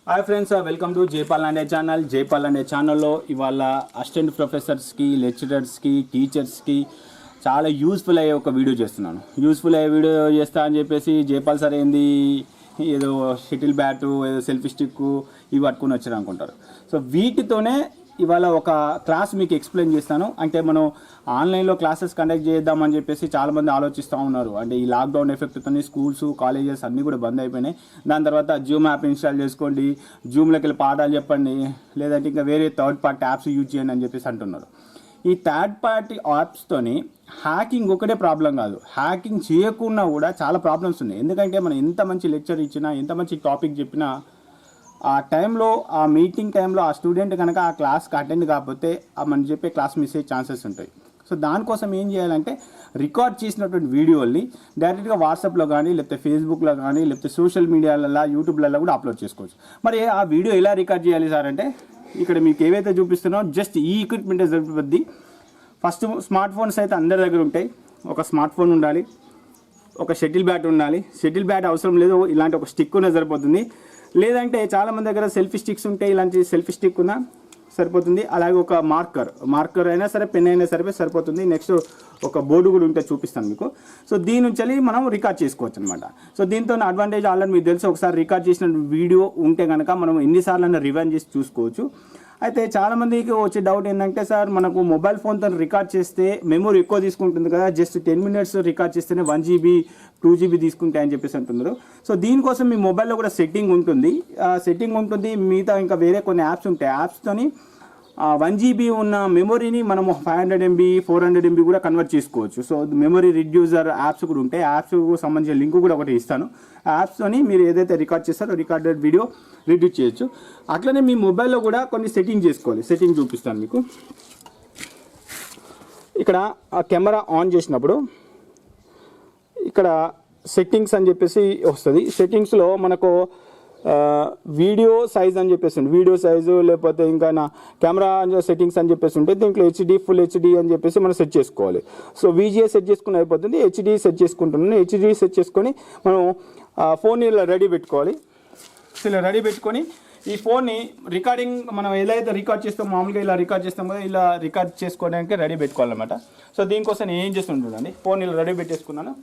Hi friends, welcome to Jaipal Lande channel. Jaipal Lande ఛానల్లో ఇవాళ assistant ప్రొఫెసర్స్కి, లెక్చరర్స్కి, టీచర్స్కి చాలా యూస్ఫుల్ అయ్యే ఒక వీడియో చేస్తున్నాను. యూస్ఫుల్ అయ్యే వీడియో చేస్తా అని చెప్పేసి జైపాల్ సార్ ఏంది ఏదో షటిల్ బ్యాటు, ఏదో సెల్ఫీ స్టిక్ ఇవి పట్టుకుని వచ్చారు అనుకుంటారు. సో వీటితోనే ఇవాళ ఒక క్లాస్ మీకు ఎక్స్ప్లెయిన్ చేస్తాను. అంటే మనం ఆన్లైన్లో క్లాసెస్ కండక్ట్ చేద్దామని చెప్పేసి చాలామంది ఆలోచిస్తూ ఉన్నారు. అంటే ఈ లాక్డౌన్ ఎఫెక్ట్తో స్కూల్స్, కాలేజెస్ అన్నీ కూడా బంద్ అయిపోయినాయి. దాని తర్వాత జూమ్ యాప్ ఇన్స్టాల్ చేసుకోండి, జూమ్లోకి వెళ్ళి పాఠాలు చెప్పండి, లేదంటే ఇంకా వేరే థర్డ్ పార్టీ యాప్స్ యూజ్ చేయండి అని చెప్పేసి అంటున్నారు. ఈ థర్డ్ పార్టీ యాప్స్తోని హ్యాకింగ్ ఒకటే ప్రాబ్లం కాదు, హ్యాకింగ్ చేయకుండా కూడా చాలా ప్రాబ్లమ్స్ ఉన్నాయి. ఎందుకంటే మనం ఎంత మంచి లెక్చర్ ఇచ్చినా, ఎంత మంచి టాపిక్ చెప్పినా, ఆ టైంలో, ఆ మీటింగ్ టైంలో ఆ స్టూడెంట్ కనుక ఆ క్లాస్కి అటెండ్ కాకపోతే మనం చెప్పే క్లాస్ మిస్ అయ్యే ఛాన్సెస్ ఉంటాయి. సో దానికోసం ఏం చేయాలంటే రికార్డ్ చేసినటువంటి వీడియోల్ని డైరెక్ట్గా వాట్సాప్లో కానీ, లేకపోతే ఫేస్బుక్లో కానీ, లేకపోతే సోషల్ మీడియాలలో, యూట్యూబ్లలో కూడా అప్లోడ్ చేసుకోవచ్చు. మరి ఆ వీడియో ఎలా రికార్డ్ చేయాలి సార్ అంటే, ఇక్కడ మీకు ఏవైతే చూపిస్తున్నారో జస్ట్ ఈ ఎక్విప్మెంట్ సరిపోద్ది. ఫస్ట్ స్మార్ట్ ఫోన్స్ అయితే అందరి దగ్గర ఉంటాయి. ఒక స్మార్ట్ ఫోన్ ఉండాలి, ఒక షటిల్ బ్యాట్ ఉండాలి. షటిల్ బ్యాట్ అవసరం లేదు, ఇలాంటి ఒక స్టిక్ ఉన్నా సరిపోతుంది. లేదంటే చాలామంది దగ్గర సెల్ఫీ స్టిక్స్ ఉంటాయి, ఇలాంటి సెల్ఫీ స్టిక్ ఉన్నా సరిపోతుంది. అలాగే ఒక మార్కర్ అయినా సరే, పెన్ అయినా సరే సరిపోతుంది. నెక్స్ట్ ఒక బోర్డు కూడా ఉంటే చూపిస్తాను మీకు. సో దీని నుంచి మనం రికార్డ్ చేసుకోవచ్చు అనమాట. సో దీంతో అడ్వాంటేజ్ ఆల్రెడీ మీకు తెలుసు. ఒకసారి రికార్డ్ చేసిన వీడియో ఉంటే కనుక మనం ఎన్నిసార్లు రివైండ్ చేసి చూసుకోవచ్చు. అయితే చాలామందికి వచ్చే డౌట్ ఏంటంటే, సార్ మనకు మొబైల్ ఫోన్తో రికార్డ్ చేస్తే మెమొరీ ఎక్కువ తీసుకుంటుంది కదా, జస్ట్ 10 minutes రికార్డ్ చేస్తేనే 1 GB 2 GB తీసుకుంటాయి అని చెప్పేసి అంటున్నారు. సో దీనికోసం మీ మొబైల్లో కూడా సెట్టింగ్ ఉంటుంది. మిగతా ఇంకా వేరే కొన్ని యాప్స్ ఉంటాయి. యాప్స్తోని 1 GB ఉన్న మెమొరీని మనము 500 MB 400 MB కూడా కన్వర్ట్ చేసుకోవచ్చు. సో మెమొరీ రిడ్యూసర్ యాప్స్ కూడా ఉంటాయి. యాప్స్కు సంబంధించిన లింక్ కూడా ఒకటి ఇస్తాను. యాప్స్తోని మీరు ఏదైతే రికార్డ్ చేస్తారో రికార్డెడ్ వీడియో రిడ్యూస్ చేయొచ్చు. అట్లనే మీ మొబైల్లో కూడా కొన్ని సెట్టింగ్ చేసుకోవాలి. సెట్టింగ్ చూపిస్తాను మీకు. ఇక్కడ ఆ కెమెరా ఆన్ చేసినప్పుడు ఇక్కడ సెట్టింగ్స్ అని చెప్పేసి వస్తుంది. సెట్టింగ్స్లో మనకు వీడియో సైజ్ అని చెప్పేసి వీడియో సైజు, లేకపోతే ఇంకా నా కెమెరా సెట్టింగ్స్ అని చెప్పేసి ఉంటే దీంట్లో హెచ్డి, ఫుల్ హెచ్డి అని చెప్పేసి మనం సెట్ చేసుకోవాలి. సో విజిఏ సెట్ చేసుకుని అయిపోతుంది. హెచ్డి సెట్ చేసుకుంటున్నాను. హెచ్డి సెట్ చేసుకొని మనం ఫోన్ ఇలా రెడీ పెట్టుకోవాలి. సో ఇలా రెడీ పెట్టుకొని ఈ ఫోన్ని రికార్డింగ్ మనం ఎలా అయితే రికార్డ్ చేస్తాం, మామూలుగా ఇలా రికార్డ్ చేస్తాం కదా, ఇలా రికార్డ్ చేసుకోవడానికి రెడీ పెట్టుకోవాలన్నమాట. సో దీనికోసం నేను ఏం చేస్తుంటానండి, ఫోన్ ఇలా రెడీ పెట్టేసుకున్నాను.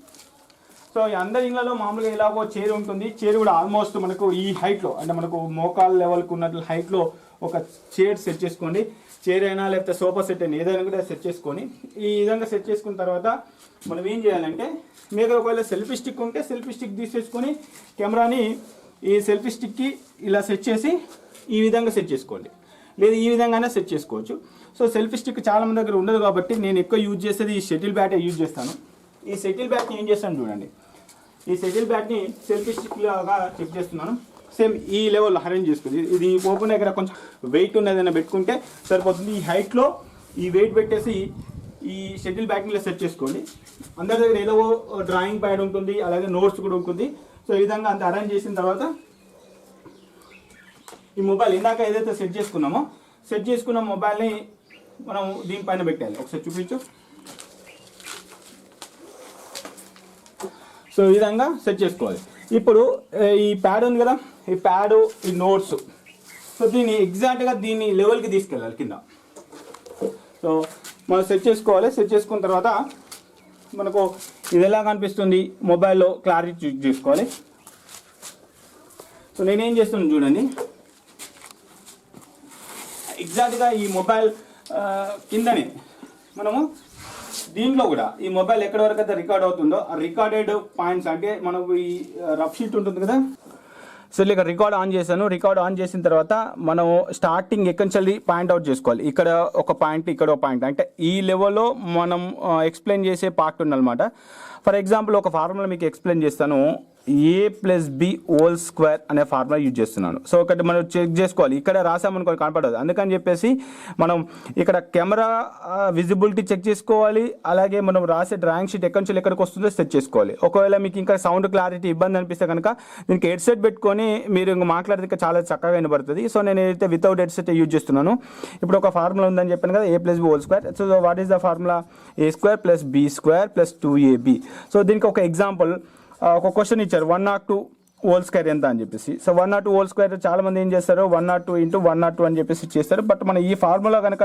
సో అందరి ఇళ్ళలో మామూలుగా ఇలాగో చైర్ ఉంటుంది. చైర్ కూడా ఆల్మోస్ట్ మనకు ఈ హైట్లో, అంటే మనకు మోకాల్ లెవెల్కి ఉన్నట్లు హైట్లో ఒక చైర్ సెట్ చేసుకోండి. చైర్ అయినా లేకపోతే సోఫా సెట్ అయినా ఏదైనా కూడా సెట్ చేసుకొని, ఈ విధంగా సెట్ చేసుకున్న తర్వాత మనం ఏం చేయాలంటే, మీకు ఒకవేళ సెల్ఫీ స్టిక్ ఉంటే సెల్ఫీ స్టిక్ తీసేసుకొని కెమెరాని ఈ సెల్ఫీ స్టిక్కి ఇలా సెట్ చేసి ఈ విధంగా సెట్ చేసుకోండి. లేదా ఈ విధంగానే సెట్ చేసుకోవచ్చు. సో సెల్ఫీ స్టిక్ చాలా మంది దగ్గర ఉండదు కాబట్టి నేను ఎక్కువ యూజ్ చేసేది ఈ షటిల్ బ్యాటే యూజ్ చేస్తాను. ఈ షటిల్ బ్యాట్ని ఏం చేస్తాను చూడండి. ఈ షటిల్ బ్యాట్ని సెల్ఫీ స్టిక్ లాగా చెక్ చేస్తున్నాను. సేమ్ ఈ లెవెల్లో అరేంజ్ చేసుకుంది. ఇది ఓపెన్ దగ్గర కొంచెం వెయిట్ ఉన్నదైనా పెట్టుకుంటే సరిపోతుంది. ఈ హైట్లో ఈ వెయిట్ పెట్టేసి ఈ షటిల్ బ్యాట్ని ఇలా సెట్ చేసుకోండి. అందరి దగ్గర ఏదో డ్రాయింగ్ ప్యాడ్ ఉంటుంది, అలాగే నోట్స్ కూడా ఉంటుంది. సో ఈ విధంగా అంత అరేంజ్ చేసిన తర్వాత ఈ మొబైల్ ఇందాక ఏదైతే సెట్ చేసుకున్న మొబైల్ని మనం దీనిపైన పెట్టాలి. ఒకసారి చూపించు. సో ఈ విధంగా సెట్ చేసుకోవాలి. ఇప్పుడు ఈ ప్యాడ్ ఉంది కదా, ఈ ప్యాడ్, ఈ నోట్స్, సో దీన్ని ఎగ్జాక్ట్గా దీన్ని లెవెల్కి తీసుకెళ్ళాలి కింద. సో మనం సెట్ చేసుకోవాలి. సెట్ చేసుకున్న తర్వాత మనకు ఇది ఎలా కనిపిస్తుంది మొబైల్లో క్లారిటీ చెక్ చేసుకోవాలి. సో నేనేం చేస్తున్నాను చూడండి, ఎగ్జాక్ట్గా ఈ మొబైల్ కిందనే మనము దీంట్లో కూడా ఈ మొబైల్ ఎక్కడి వరకు అయితే రికార్డ్ అవుతుందో ఆ రికార్డెడ్ పాయింట్స్, అంటే మనకు ఈ రఫ్ షీట్ ఉంటుంది కదా, సో ఇక రికార్డ్ ఆన్ చేశాను. రికార్డ్ ఆన్ చేసిన తర్వాత మనం స్టార్టింగ్ ఎక్కడి నుంచి పాయింట్ అవుట్ చేసుకోవాలి. ఇక్కడ ఒక పాయింట్, ఇక్కడ ఒక పాయింట్, అంటే ఈ లెవెల్లో మనం ఎక్స్ప్లెయిన్ చేసే పార్ట్ ఉందన్నమాట. ఫర్ ఎగ్జాంపుల్ ఒక ఫార్ములా మీకు ఎక్స్ప్లెయిన్ చేస్తాను. a+b² అనే ఫార్ములా యూజ్ చేస్తున్నాను. సో ఒకటి మనం చెక్ చేసుకోవాలి. ఇక్కడ రాసామనుకోని కనపడదు, అందుకని చెప్పేసి మనం ఇక్కడ కెమెరా విజిబిలిటీ చెక్ చేసుకోవాలి. అలాగే మనం రాసే డ్రాయింగ్ షీట్ ఎక్కడి నుంచి ఎక్కడికి వస్తుందో సెట్ చేసుకోవాలి. ఒకవేళ మీకు ఇంకా సౌండ్ క్లారిటీ ఇబ్బంది అనిపిస్తే కనుక దీనికి హెడ్సెట్ పెట్టుకొని మీరు ఇంకా మాట్లాడితే చాలా చక్కగా వినబడుతుంది. సో నేను ఏదైతే వితౌట్ హెడ్సెట్ యూజ్ చేస్తున్నాను. ఇప్పుడు ఒక ఫార్ములా ఉందని చెప్పాను కదా, a+b². So what is the formula? a² + b² + 2ab. So దీనికి ఒక ఎగ్జాంపుల్, ఒక క్వశ్చన్ ఇచ్చారు, 1 or 2 హోల్ స్క్వేర్ ఎంత అని చెప్పేసి. సో 102 హోల్ స్క్వేర్ చాలామంది ఏం చేస్తారు 102 × 102 అని చెప్పేసి చేస్తారు. బట్ మనం ఈ ఫార్ములా కనుక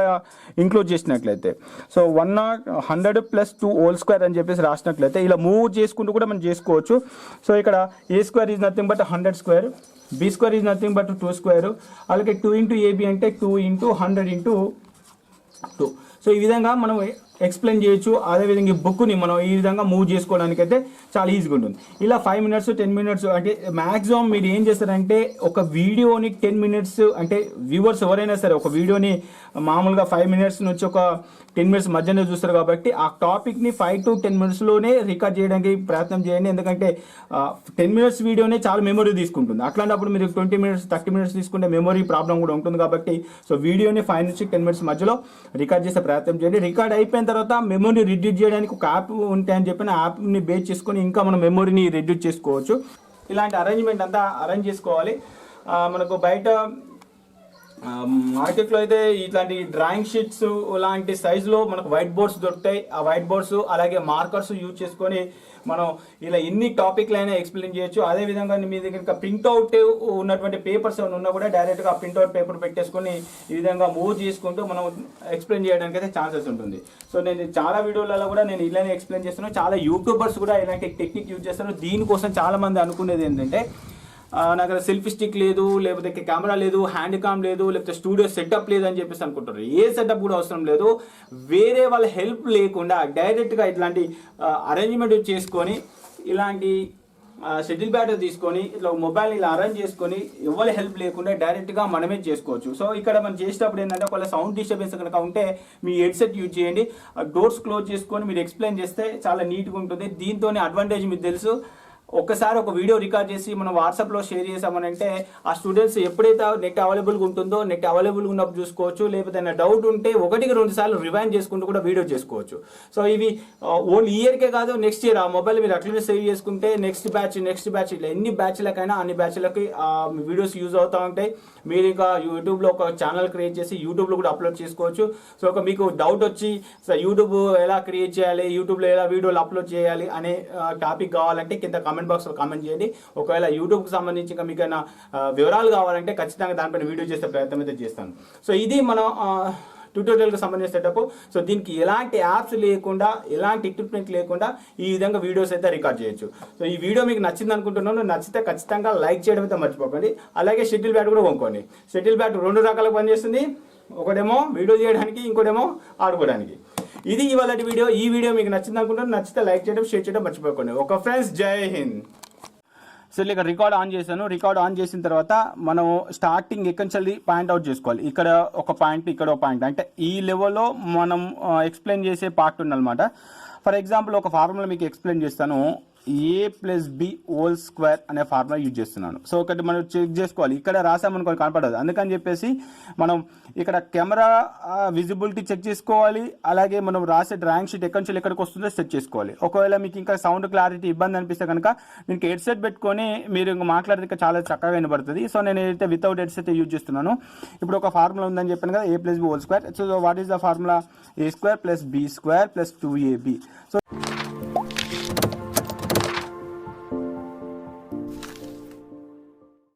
ఇంక్లూడ్ చేసినట్లయితే సో 100 + 2 హోల్ స్క్వేర్ అని చెప్పేసి రాసినట్లయితే ఇలా మూవ్ చేసుకుంటూ కూడా మనం చేసుకోవచ్చు. సో ఇక్కడ a² is nothing but 100 square, b² is nothing but 2 square, అలాగే 2 × ab అంటే 2 × 100 × 2. సో ఈ విధంగా మనం ఎక్స్ప్లెయిన్ చేయొచ్చు. అదేవిధంగా ఈ బుక్ని మనం ఈ విధంగా మూవ్ చేసుకోవడానికి అయితే చాలా ఈజీగా ఉంటుంది. ఇలా 5 మినిట్స్ 10 మినిట్స్ అంటే మ్యాక్సిమం మీరు ఏం చేస్తారంటే ఒక వీడియోని 10 మినిట్స్ అంటే వ్యూవర్స్ ఎవరైనా సరే ఒక వీడియోని మామూలుగా 5 మినిట్స్ నుంచి ఒక 10 మినిట్స్ మధ్యనే చూస్తారు కాబట్టి ఆ టాపిక్ని 5 to 10 మినిట్స్లోనే రికార్డ్ చేయడానికి ప్రయత్నం చేయండి. ఎందుకంటే 10 మినిట్స్ వీడియోనే చాలా మెమరీ తీసుకుంటుంది. అట్లాంటప్పుడు మీరు 20 మినిట్స్ 30 మినిట్స్ తీసుకుంటే మెమరీ ప్రాబ్లం కూడా ఉంటుంది కాబట్టి సో వీడియోని 5 నుంచి 10 మినిట్స్ మధ్యలో రికార్డ్ చేసే ప్రయత్నం చేయండి. రికార్డ్ అయిపోయిన తర్వాత మెమరీ రిడ్యూస్ చేయడానికి ఒక యాప్ ఉంటాయని చెప్పిన యాప్ని బేస్ చేసుకొని ఇంకా మనం మెమరీని రిడ్యూస్ చేసుకోవచ్చు. ఇలాంటి అరేంజ్మెంట్ అంతా అరేంజ్ చేసుకోవాలి. మనకు బయట మార్కెట్లో అయితే ఇట్లాంటి డ్రాయింగ్ షీట్స్ ఇలాంటి సైజులో మనకు వైట్ బోర్డ్స్ దొరుకుతాయి. ఆ వైట్ బోర్డ్స్ అలాగే మార్కర్స్ యూజ్ చేసుకొని మనం ఇలా ఎన్ని టాపిక్లైనా ఎక్స్ప్లెయిన్ చేయొచ్చు. అదేవిధంగా మీ దగ్గర ప్రింట్అవుట్ ఉన్నటువంటి పేపర్స్ ఏమైనా ఉన్నా కూడా డైరెక్ట్గా ప్రింట్అవుట్ పేపర్ పెట్టేసుకొని ఈ విధంగా మూవ్ చేసుకుంటూ మనం ఎక్స్ప్లెయిన్ చేయడానికి అయితే ఛాన్సెస్ ఉంటుంది. సో నేను చాలా వీడియోలలో కూడా నేను ఇలానే ఎక్స్ప్లెయిన్ చేస్తున్నాను. చాలా యూట్యూబర్స్ కూడా ఇలాంటి టెక్నిక్ యూజ్ చేస్తారు. దీనికోసం చాలామంది అనుకునేది ఏంటంటే నాకు సెల్ఫీ స్టిక్ లేదు, లేకపోతే కెమెరా లేదు, హ్యాండ్ కామ్ లేదు, లేకపోతే స్టూడియో సెటప్ లేదు అని చెప్పేసి అనుకుంటారు. ఏ సెటప్ కూడా అవసరం లేదు. వేరే వాళ్ళ హెల్ప్ లేకుండా డైరెక్ట్గా ఇట్లాంటి అరేంజ్మెంట్ చేసుకొని ఇలాంటి షటిల్ బ్యాట్ తీసుకొని ఇట్లా మొబైల్ని ఇలా అరేంజ్ చేసుకొని ఎవరి హెల్ప్ లేకుండా డైరెక్ట్గా మనమే చేసుకోవచ్చు. సో ఇక్కడ మనం చేసేటప్పుడు ఏంటంటే ఒకవేళ సౌండ్ డిస్టర్బెన్స్ కనుక ఉంటే మీ హెడ్సెట్ యూజ్ చేయండి. డోర్స్ క్లోజ్ చేసుకొని మీరు ఎక్స్ప్లెయిన్ చేస్తే చాలా నీట్గా ఉంటుంది. దీంతోనే అడ్వాంటేజ్ మీకు తెలుసు. ఒక్కసారి ఒక వీడియో రికార్డ్ చేసి మనం వాట్సాప్లో షేర్ చేసామనంటే ఆ స్టూడెంట్స్ ఎప్పుడైతే నెట్ అవైలబుల్గా ఉంటుందో నెట్ అవైలబుల్గా ఉన్నప్పుడు చూసుకోవచ్చు. లేకపోతే ఏదైనా డౌట్ ఉంటే 1-2 సార్లు రివైండ్ చేసుకుంటూ కూడా వీడియో చేసుకోవచ్చు. సో ఇవి ఓన్లీ ఇయర్కే కాదు, నెక్స్ట్ ఇయర్ ఆ మొబైల్ మీరు అట్లనే సేవ్ చేసుకుంటే నెక్స్ట్ బ్యాచ్ ఇట్లా ఎన్ని బ్యాచ్లకైనా అన్ని బ్యాచ్లకి వీడియోస్ యూజ్ అవుతూ ఉంటాయి. మీరు ఇంకా యూట్యూబ్లో ఒక ఛానల్ క్రియేట్ చేసి యూట్యూబ్లో కూడా అప్లోడ్ చేసుకోవచ్చు. సో ఒక మీకు డౌట్ వచ్చి సో యూట్యూబ్ ఎలా క్రియేట్ చేయాలి, యూట్యూబ్లో ఎలా వీడియోలు అప్లోడ్ చేయాలి అనే టాపిక్ కావాలంటే కింద కామెంట్ బాక్స్లో కామెంట్ చేయండి. ఒకవేళ యూట్యూబ్కి సంబంధించి ఇంకా మీకు వివరాలు కావాలంటే ఖచ్చితంగా దానిపైన వీడియో చేసే ప్రయత్నం అయితే చేస్తాను. సో ఇది మనం ట్యూటోరియల్కి సంబంధించిన సెటప్. సో దీనికి ఎలాంటి యాప్స్ లేకుండా ఎలాంటి ఎక్విప్మెంట్ లేకుండా ఈ విధంగా వీడియోస్ అయితే రికార్డ్ చేయొచ్చు. సో ఈ వీడియో మీకు నచ్చింది అనుకుంటున్నాను. నచ్చితే ఖచ్చితంగా లైక్ చేయడం అయితే మర్చిపోకండి. అలాగే షటిల్ బ్యాట్ కూడా కొనుక్కోండి. షటిల్ బ్యాట్ 2 రకాలుగా పనిచేస్తుంది. ఒకటేమో వీడియో చేయడానికి, ఇంకోటేమో ఆడుకోవడానికి. ఇది ఇవాళ వీడియో. ఈ వీడియో మీకు నచ్చింది అనుకుంటున్నాను. నచ్చితే లైక్ చేయడం, షేర్ చేయడం మర్చిపోకండి. ఓకే ఫ్రెండ్స్, జై హింద్. సో ఇక్కడ రికార్డ్ ఆన్ చేశాను. రికార్డ్ ఆన్ చేసిన తర్వాత మనం స్టార్టింగ్ ఎక్కడి నుంచి పాయింట్అవుట్ చేసుకోవాలి. ఇక్కడ ఒక పాయింట్, ఇక్కడ ఒక పాయింట్, అంటే ఈ లెవెల్లో మనం ఎక్స్ప్లెయిన్ చేసే పార్ట్ ఉందన్నమాట. ఫర్ ఎగ్జాంపుల్ ఒక ఫార్ములా మీకు ఎక్స్ప్లెయిన్ చేస్తాను. a+b² అనే ఫార్ములా యూజ్ చేస్తున్నాను. సో ఒకటి మనం చెక్ చేసుకోవాలి. ఇక్కడ రాసామనుకో కనపడదు. అందుకని చెప్పేసి మనం ఇక్కడ కెమెరా విజిబిలిటీ చెక్ చేసుకోవాలి. అలాగే మనం రాసే డ్రాయింగ్ షీట్ ఎక్కడి నుంచి ఎక్కడికి వస్తుందో సెట్ చేసుకోవాలి. ఒకవేళ మీకు ఇంకా సౌండ్ క్లారిటీ ఇబ్బంది అనిపిస్తే కనుక మీకు హెడ్సెట్ పెట్టుకొని మీరు ఇంకా మాట్లాడితే చాలా చక్కగా వినబడుతుంది. సో నేను ఏదైతే వితౌట్ హెడ్సెట్ యూజ్ చేస్తున్నాను. ఇప్పుడు ఒక ఫార్ములా ఉందని చెప్పాను కదా, a+b². So what is the formula? a² + b² + 2ab. So